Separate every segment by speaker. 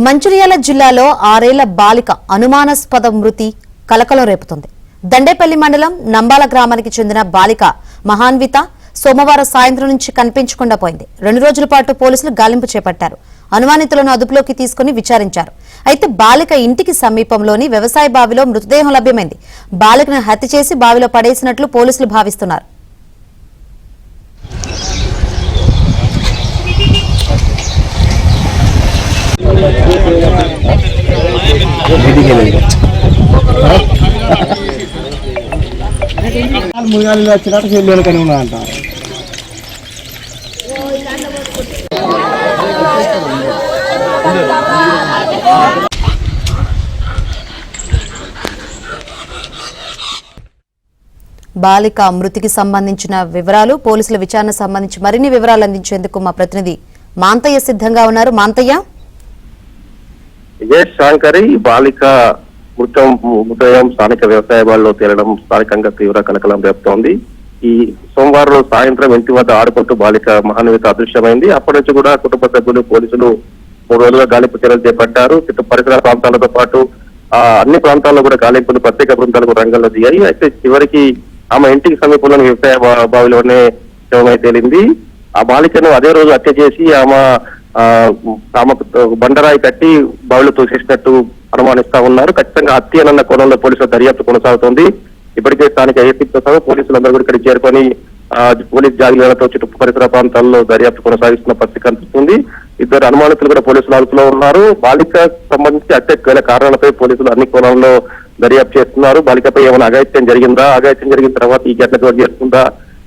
Speaker 1: మంచిర్యాల జిల్లాలో 6 ఏళ్ల బాలిక అనుమానాస్పద మృతి కలకలం రేపుతోంది. దండేపల్లి మండలం నంబాల గ్రామానికి చెందిన బాలిక మహాన్విత సోమవారం సాయంత్రం నుంచి కనిపించకుండా పోయింది. 2 రోజుల పాటు పోలీసులు గాలింపు చేపట్టారు. అనుమానితులను అదుపులోకి తీసుకుని విచారించారు. అయితే బాలిక ఇంటికి సమీపంలోని వ్యవసాయ బావిలో మృతదేహం లభ్యమైంది. బాలికను హత్య చేసి బావిలో పడేసినట్లు పోలీసులు భావిస్తున్నారు.
Speaker 2: ముగాలి వచ్చినట్టు చెల్లెలు కని ఉన్నా అంట.
Speaker 1: బాలిక మృతికి సంబంధించిన వివరాలు, పోలీసుల విచారణ సంబంధించి మరిన్ని వివరాలు అందించేందుకు మా ప్రతినిధి మాంతయ్య సిద్ధంగా ఉన్నారు. మాంతయ్య,
Speaker 3: శాంకరి బాలిక మృతదేహం స్థానిక వ్యవసాయ బావిలో తేలడం స్థానికంగా తీవ్ర కలకలం రేపుతోంది. ఈ సోమవారం సాయంత్రం ఇంటి వద్ద ఆడుకుంటూ బాలిక మహాన్విత అదృశ్యమైంది. అప్పటి నుంచి కూడా కుటుంబ సభ్యులు పోలీసులు 3 రోజులుగా గాలింపు చర్యలు చేపట్టారు. చుట్టూ పరిసర ప్రాంతాలతో పాటు అన్ని ప్రాంతాల్లో కూడా గాలింపులు ప్రత్యేక బృందాలకు రంగంలో దిగాయి. అయితే చివరికి ఆమె ఇంటికి సమీపంలోని వ్యవసాయ బావిలోనే శవమై తేలింది. ఆ బాలికను అదే రోజు హత్య చేసి ఆమెకు బండరాయి కట్టి బావిలో తోసేసినట్టు అనుమానిస్తా ఉన్నారు. ఖచ్చితంగా హత్యనన్న కోణంలో పోలీసుల దర్యాప్తు కొనసాగుతోంది. ఇప్పటికే స్థానిక ఏసీతో సహా పోలీసులందరూ కూడా ఇక్కడికి చేరుకొని పోలీస్ జాగ్రత్తలతో చుట్టూ పరిసర ప్రాంతాల్లో దర్యాప్తు కొనసాగిస్తున్న పరిస్థితి కనిపిస్తుంది. 2 అనుమానితులు కూడా పోలీసుల అదుపులో ఉన్నారు. బాలిక సంబంధించి హత్యకు గల కారణాలపై పోలీసులు అన్ని కోణాల్లో దర్యాప్తు చేస్తున్నారు. బాలికపై ఏమైనా అఘాయిత్యం జరిగిందా, అఘాయిత్యం జరిగిన తర్వాత ఈ ఘటన చోటు చేసుకుందా,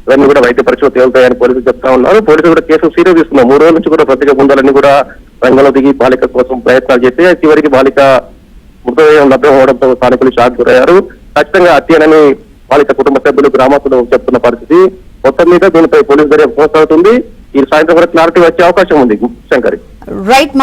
Speaker 3: ఇవన్నీ కూడా వైద్య పరీక్షలు తేలుతాయని పోలీసులు చెప్తా ఉన్నారు. పోలీసులు కూడా కేసు సీరియస్ తీసుకున్నారు. 3 రోజుల నుంచి కూడా ప్రత్యేక బృందాలన్నీ కూడా రంగంలో దిగి బాలిక కోసం ప్రయత్నాలు చేస్తే చివరికి బాలిక మృతదేహం లభ్యం అవడంతో స్థానికులు షాక్ గురయ్యారు. ఖచ్చితంగా హత్యనని బాలిక కుటుంబ సభ్యులు గ్రామస్తులు చెప్తున్న పరిస్థితి. మొత్తం మీద దీనిపై పోలీసు దర్యాప్తు కొనసాగుతుంది. ఈ సాయంత్రం కూడా క్లారిటీ వచ్చే అవకాశం ఉంది. శంకరి.
Speaker 1: రైట్.